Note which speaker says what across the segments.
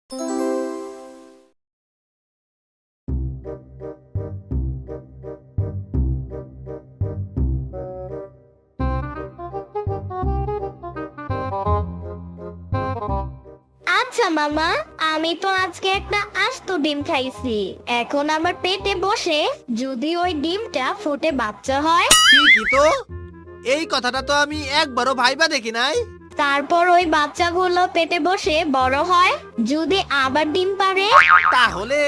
Speaker 1: আচ্ছা মামা, আমি তো আজকে একটা আস্ত ডিম খাইছি। এখন আমার পেটে বসে যদি ওই ডিমটা ফুটে বাচ্চা হয়,
Speaker 2: ঠিকই তো। এই কথাটা তো আমি একবারও ভাইবা দেখি নাই।
Speaker 1: তারপর ওই বাচ্চাগুলো পেটে বসে বড় হয়, যদি আবার ডিম পারে,
Speaker 2: তাহলে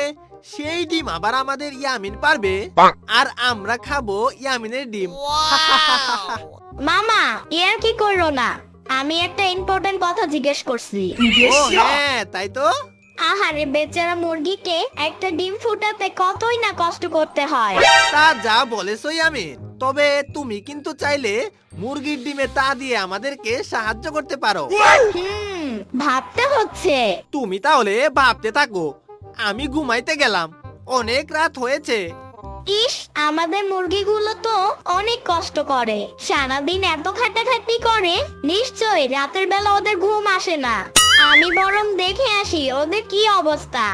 Speaker 2: সেই ডিম আবার আমাদের ইয়ামিন পারবে, আর আমরা খাবো ইয়ামিনের ডিম।
Speaker 1: মামা এর কি করলো না? আমি একটা ইম্পর্টেন্ট কথা জিজ্ঞেস করছি।
Speaker 2: ও হ্যাঁ, তাই তো।
Speaker 1: আহারে বেচারা মুরগিকে একটা ডিম ফুটাতে কতই না কষ্ট করতে হয়।
Speaker 2: তা যা বলেছো ইয়ামিন, তবে তুমি কিন্তু চাইলে মুরগির ডিমে তা দিয়ে আমাদেরকে সাহায্য করতে পারো।
Speaker 1: ভাবতে হচ্ছে।
Speaker 2: তুমি তাহলে ভাবতে থাকো, আমি ঘুমাইতে গেলাম, অনেক রাত হয়েছে।
Speaker 1: ইস, আমাদের মুরগিগুলো তো অনেক কষ্ট করে, সারাদিন এত খাটাখাটি করে, নিশ্চয়ই রাতের বেলা ওদের ঘুম আসে না। আমি বরং দেখে আসি ওদের কি অবস্থা।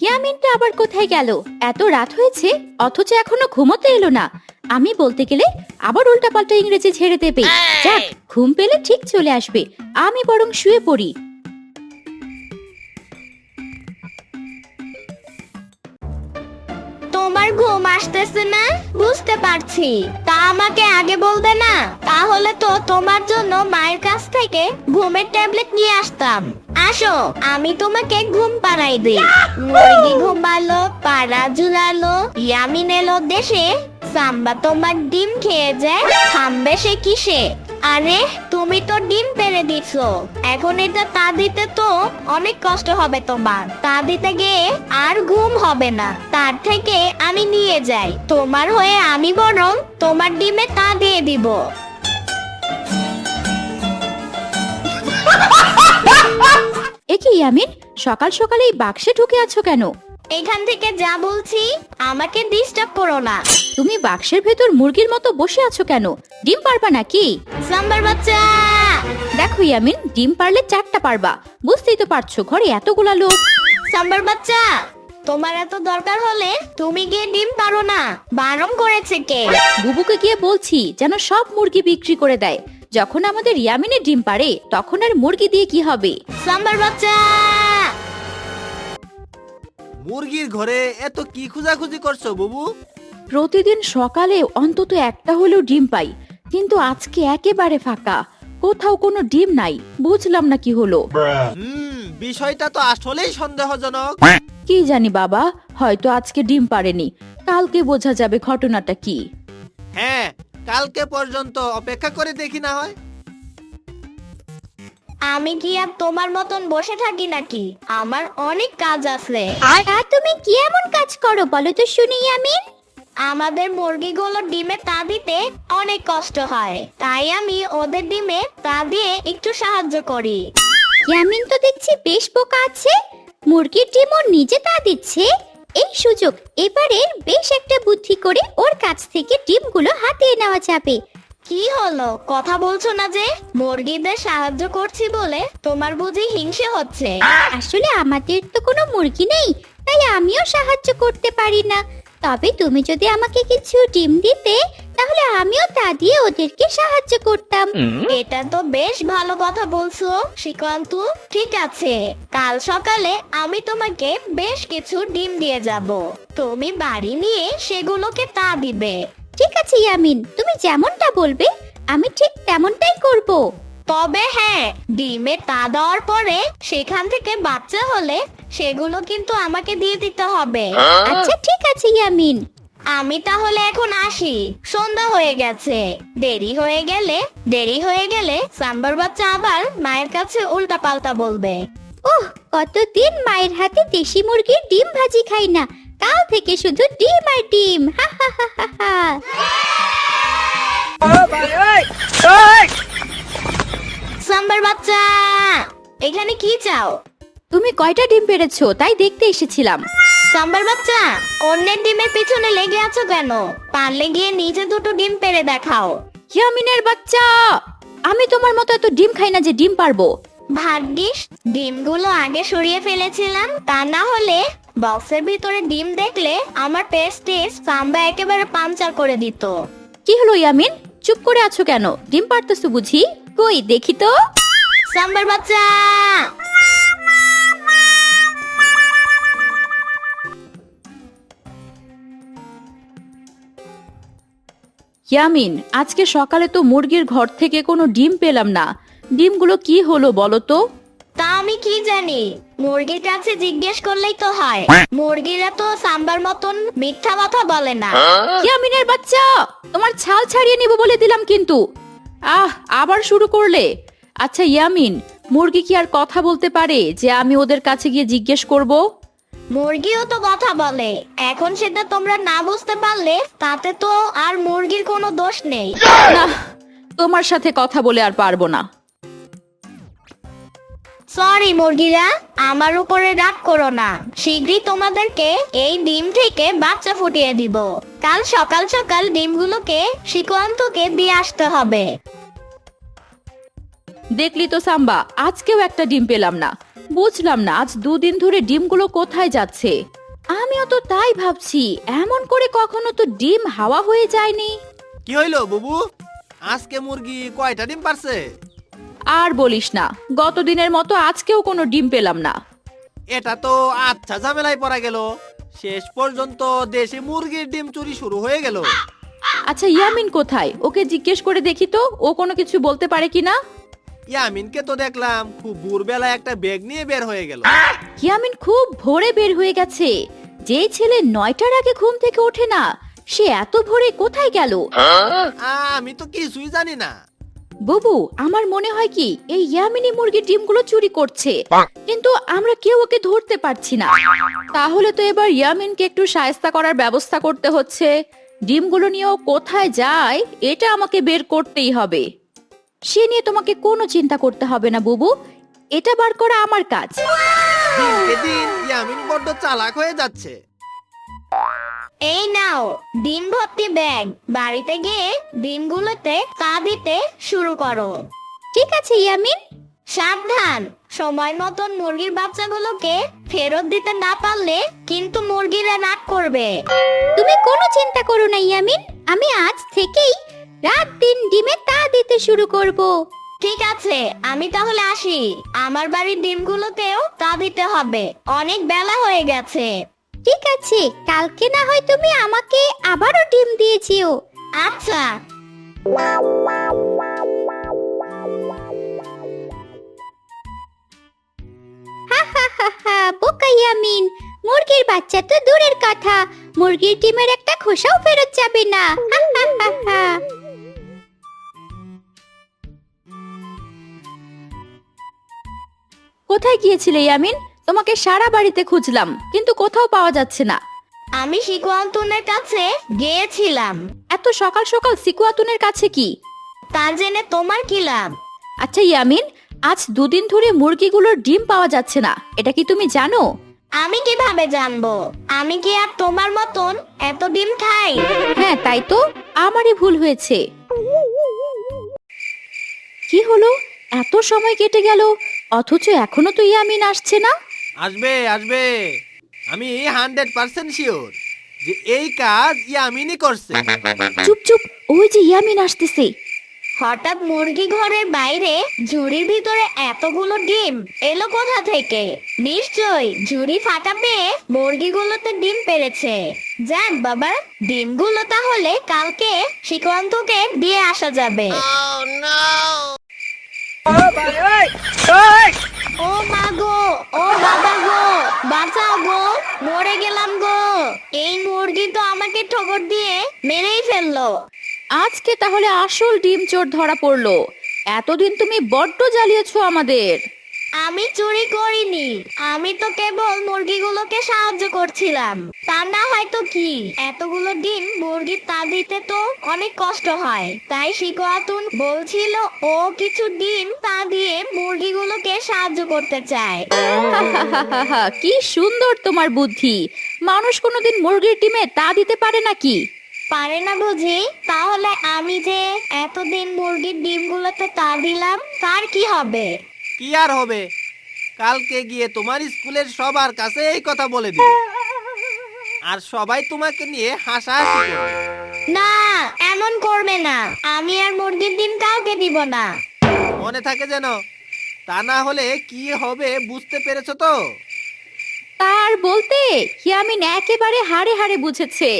Speaker 3: ইয়ামিনটা আবার কোথায় গেল? এত রাত হয়েছে অথচ এখনো ঘুমোতে এলো না। আমি বলতে গেলে আবার উল্টাপাল্টা ইংরেজি ঝেড়ে দেবে। যাক, ঘুম পেলে ঠিক চলে আসবে। আমি বরং শুয়ে পড়ি।
Speaker 1: তোমার ঘুম আসতেছে না বুঝতে পারছি, তা আমাকে আগে বলবে না? তাহলে তো তোমার জন্য মায়ের কাছ থেকে ঘুমের ট্যাবলেট নিয়ে আসতাম। আসো, আমি তোমাকে ঘুম পাড়াই দিই। মুরগি ঘুমালো, পাড়া ঝুলালো, ইয়ামিন এলো দেশে, সাম্বা তোমার ডিম খেয়ে যায়, থামবে সে কিসে? আরে তুমি তো ডিম পেড়ে দিছো, এখন এটা তা দিতে তো অনেক কষ্ট হবে তোমার। তা দিতে গিয়ে আর ঘুম হবে না, তার থেকে আমি নিয়ে যাই, তোমার হয়ে আমি বরং তোমার ডিমে তা দিয়ে দিব।
Speaker 3: এ কি ইয়ামিন, সকাল সকালে এই বাক্সে ঢুকে আছো কেন?
Speaker 1: এখান থেকে যা বলছি, আমাকে ডিস্টার্ব করো না।
Speaker 3: তুমি বাক্সের ভেতর মুরগির মতো বসে আছো কেন? ডিম পারবা নাকি?
Speaker 1: সাম্বার বাচ্চা,
Speaker 3: দেখো ইয়ামিন, ডিম পারলে 4টা পারবা। বুঝতেই তো পারছো ঘরে এতগুলা লোক।
Speaker 1: সাম্বার বাচ্চা, তোমার এত দরকার হলে তুমি গিয়ে ডিম পারো না, বারণ করেছে কে?
Speaker 3: বুবুকে গিয়ে বলছি যেন সব মুরগি বিক্রি করে দেয়। যখন আমাদের ইয়ামিনের ডিম পারে তখন আর মুরগি দিয়ে কি হবে?
Speaker 1: সাম্বার বাচ্চা,
Speaker 2: মুরগির ঘরে এত কি খোঁজাখুঁজি করছো বুবু?
Speaker 3: প্রতিদিন সকালে অন্তত একটা হলেও ডিম পাই, কিন্তু আজকে একেবারে ফাঁকা, কোথাও কোনো ডিম নাই। বুঝলাম না কি হলো।
Speaker 2: বিষয়টা তো আসলেই সন্দেহজনক।
Speaker 3: কি জানি বাবা, হয়তো আজকে ডিম পারেনি, কালকে বোঝা যাবে ঘটনাটা কি।
Speaker 2: হ্যাঁ, কালকে পর্যন্ত অপেক্ষা করে দেখি না হয়।
Speaker 1: আমি কি আর তোমার মতন বসে থাকি নাকি? আমার অনেক কাজ আছে।
Speaker 3: আর তুমি কি এমন কাজ করো বলো তো শুনি ইয়ামিন?
Speaker 1: আমাদের মুরগিগুলো ডিমে তা দিতে অনেক কষ্ট হয়, তাই আমি ওদের ডিমে তা দিয়ে একটু সাহায্য করি।
Speaker 3: ইয়ামিন তো দেখছি বেশ বোকা আছে, মুরগির ডিম ওর নিজে তা দিচ্ছে। এই সুযোগ, এবারের বেশ একটা বুদ্ধি করে ওর কাছ থেকে ডিমগুলো হাতিয়ে নেওয়া যাবে।
Speaker 1: কি হলো, কথা বলছো না যে? মুরগিদের সাহায্য করছি বলে তোমার বুঝি হিংসে হচ্ছে?
Speaker 3: আসলে আমাদের তো কোনো মুরগি নেই, তাই আমিও সাহায্য করতে পারি না। তবে তুমি যদি আমাকে কিছু ডিম দিতে, তাহলে আমিও তা দিয়ে ওদেরকে সাহায্য করতাম।
Speaker 1: এটা তো বেশ ভালো কথা বলছো শ্রীকান্তু। ঠিক আছে, কাল সকালে আমি তোমাকে বেশ কিছু ডিম দিয়ে যাব, তুমি বাড়ি নিয়ে সেগুলোকে তা দিবে।
Speaker 3: ঠিক আছে ইয়ামিন, তুমি যেমনটা বলবে আমি ঠিক তেমনটাই করব।
Speaker 1: তবে হ্যাঁ, ডিমে তা দেওয়ার পরে সেখান থেকে বাচ্চা হলে সেগুলো কিন্তু আমাকে দিয়ে দিতে হবে।
Speaker 3: আচ্ছা ঠিক আছে ইয়ামিন।
Speaker 1: আমি তাহলে এখন আসি, সন্ধ্যা হয়ে গেছে। দেরি হয়ে গেলে সাম্বার বাচ্চা আবার মায়ের কাছে উল্টা পাল্টা বলবে।
Speaker 3: ওহ, কতদিন মায়ের হাতে দেশি মুরগির ডিম ভাজি খাই না, কাল থেকে শুধু ডিম আর ডিম। হা হা হা হা হা।
Speaker 1: সাম্বার বাচ্চা, এখানে কি চাও?
Speaker 3: তুমি কয়টা ডিম পেড়েছো তাই দেখতে এসেছিলাম।
Speaker 1: সাম্বার বাচ্চা, অন্যের ডিমের পিছনে লেগে আছো কেন? পারলে গিয়ে নিজে দুটো ডিম পেড়ে দেখাও।
Speaker 3: ইয়ামিনের বাচ্চা, আমি তোমার মতো এত ডিম খাই না যে ডিম পারবো।
Speaker 1: ভাগ্যিস ডিমগুলো আগে সরিয়ে ফেলেছিলাম, তা না হলে বক্সের ভিতরে ডিম দেখলে আমার পেস্টিস সাম্বা একেবারে পাঞ্চার করে দিত।
Speaker 3: কি হলো ইয়ামিন, চুপ করে আছো কেন? ডিম পারতেছো বুঝি? কই দেখি তো।
Speaker 1: সাম্বার বাচ্চা,
Speaker 3: ইয়ামিন, আজকে সকালে তো মুরগির ঘর থেকে কোনো ডিম পেলাম না। ডিমগুলো কি হলো বলো তো?
Speaker 1: তা আমি কি জানি, মুরগির কাছে জিজ্ঞেস করলেই তো হয়। মুরগিরা তো সাম্বার মতন মিথ্যা কথা বলে না।
Speaker 3: ইয়ামিনের বাচ্চা, তোমার ছাল ছাড়িয়ে নিব বলে দিলাম কিন্তু। আবার শুরু করলে। আচ্ছা ইয়ামিন, মুরগি কি আর কথা বলতে পারে যে আমি ওদের কাছে গিয়ে জিজ্ঞেস করব?
Speaker 1: মুরগিও তো কথা বলে, এখন সেটা তোমরা না বুঝতে পারলে তাতে তো আর মুরগির কোনো দোষ নেই।
Speaker 3: না, তোমার সাথে কথা বলে আর পারবো না।
Speaker 1: সরি মুরগিরা, আমার উপরে রাগ করো না। শীঘ্রই তোমাদেরকে এই ডিম থেকে বাচ্চা ফুটিয়ে দিব। কাল সকাল সকাল ডিমগুলোকে শিকোয়ান্তকে দিয়ে আসতে হবে।
Speaker 3: দেখলি তো সাম্বা, আজকেও একটা ডিম পেলাম না। বুঝলাম না আজ দুদিন ধরে ডিমগুলো কোথায় যাচ্ছে। আমিও তো তাই ভাবছি, এমন করে কখনো তো ডিম হাওয়া হয়ে যায়নি।
Speaker 2: কি হইলো বুবু, আজকে মুরগি কয়টা ডিম পারছে?
Speaker 3: আর বলিস না, গত দিনের মতো আজকেও কোনো ডিম পেলাম না।
Speaker 2: এটা তো আচ্ছা ঝামেলায় পড়া গেল। শেষ পর্যন্ত দেশি মুরগির ডিম চুরি শুরু হয়ে গেল।
Speaker 3: আচ্ছা ইয়ামিন কোথায়? ওকে জিজ্ঞেস করে দেখি তো ও কোনো কিছু বলতে পারে কিনা।
Speaker 2: ইয়ামিনকে তো দেখলাম খুব ভোরবেলায় একটা ব্যাগ নিয়ে বের হয়ে গেল।
Speaker 3: ইয়ামিন খুব ভোরে বের হয়ে গেছে। যেই ছেলে 9টার আগে ঘুম থেকে ওঠে না, সে এত ভোরে কোথায় গেল?
Speaker 2: আমি তো কিছুই জানি না।
Speaker 3: বুবু, আমার মনে হয় কি এই ইয়ামিনী মুরগির ডিমগুলো চুরি করছে, কিন্তু আমরা কেউ ওকে ধরতে পারছি না। তাহলে তো এবার ইয়ামিনকে একটু শায়েস্তা করার ব্যবস্থা করতে হচ্ছে। ডিমগুলো নিয়ে ও কোথায় যায় এটা আমাকে বের করতেই হবে। সে নিয়ে তোমাকে কোনো চিন্তা করতে হবে না বুবু, এটা বার করা আমার কাজ।
Speaker 2: দিনকে দিন ইয়ামিন বড্ড চালাক হয়ে যাচ্ছে।
Speaker 1: এই নাও ডিম ভর্তি ব্যাগ, বাড়িতে গিয়ে ডিমগুলোতে তা দিতে শুরু করো।
Speaker 3: ঠিক আছে ইয়ামিন।
Speaker 1: সাবধান, সময় মতন মুরগির বাচ্চাগুলোকে ফেরত দিতে না পারলে কিন্তু মুরগিরা রাগ করবে।
Speaker 3: তুমি কোনো চিন্তা করো না ইয়ামিন, আমি আজ থেকেই রাত দিন ডিমে তা দিতে শুরু করব।
Speaker 1: ঠিক আছে, আমি তাহলে আসি। আমার বাড়ির ডিমগুলোতেও তা দিতে হবে, অনেক বেলা হয়ে গেছে।
Speaker 3: ঠিক আছে, কালকে না হয় তুমি আমাকে আবারও ডিম দিয়ে যেও।
Speaker 1: আচ্ছা।
Speaker 3: বোকা ইয়ামিন, মুরগির বাচ্চা তো দূরের কথা, মুরগির ডিমের একটা খোসাও ফেরত যাবে না। কোথায় গিয়েছিলে ইয়ামিন? তোমাকে সারা বাড়িতে খুঁজলাম কিন্তু কোথাও পাওয়া যাচ্ছে না।
Speaker 1: আমি শিকুয়ান্তুনের কাছে গিয়েছিলাম।
Speaker 3: এত সকাল সকাল সিকুয়াতুনের কাছে কি?
Speaker 1: তা জেনে তোমার কি লাভ?
Speaker 3: আচ্ছা ইয়ামিন, আজ দুদিন ধরে মুরগিগুলোর ডিম পাওয়া যাচ্ছে না, এটা কি তুমি জানো?
Speaker 1: আমি কিভাবে জানবো? আমি কি আর তোমার মতন এত ডিম খাই?
Speaker 3: হ্যাঁ তাই তো, আমারই ভুল হয়েছে। কি হলো, এত সময় কেটে গেল অথচ এখনো তো ইয়ামিন আসছে না।
Speaker 2: আসবে আসবে, আমি 100% শিওর যে এই কাজ ইয়ামিনই করছে।
Speaker 3: চুপ চুপ, ওই যে ইয়ামিন আসতেছে।
Speaker 1: হঠাৎ মুরগি ঘরের বাইরে ঝুড়ির ভিতরে এতগুলো ডিম এলো কোথা থেকে? নিশ্চয়ই ঝুড়ি ফাটা পেয়ে মুরগিগুলোতে ডিম পেড়েছে। যাক বাবা, ডিমগুলো তাহলে কালকে শিকান্তকে দিয়ে আসা যাবে। ও মা গো, ও বাবা গো, বাঁচাও গো, মরে গেলাম গো। এই মুরগি তো আমাকে ঠোকর দিয়ে মেরেই ফেললো।
Speaker 3: আজকে তাহলে আসল ডিম চোর ধরা পড়লো। এতদিন তুমি বড্ড জ্বালিয়েছো আমাদের।
Speaker 1: আমি চুরি করিনি, আমি তো কেবল মুরগিগুলোকে সাহায্য করছিলাম। তা না হয়তো কি, এতগুলো ডিম মুরগির তা দিতে তো অনেক কষ্ট হয়, তাই শিকোয়াতুন বলছিল ও কিছু ডিম তা দিয়ে মুরগিগুলোকে সাহায্য করতে চায়।
Speaker 3: কি সুন্দর তোমার বুদ্ধি। মানুষ কোনোদিন মুরগির ডিমে তা দিতে পারে নাকি?
Speaker 1: পারে না বুঝি? তাহলে আমি যে এতদিন মুরগির ডিমগুলোতে তা দিলাম, তার কি হবে?
Speaker 2: কি আর হবে, কালকে গিয়ে তোমার স্কুলের সবার কাছে এই কথা বলে দিবে, আর সবাই তোমাকে নিয়ে হাসাহাসি করবে।
Speaker 1: না, এমন করবে না। আমি আর মুরগির ডিম কাউকে দিব না।
Speaker 2: মনে থাকে যেন, তা না হলে কি হবে বুঝতে পেরেছো তো?
Speaker 3: তার বলতে ইয়ামিন একেবারে হাড়ে হাড়ে বুঝেছে।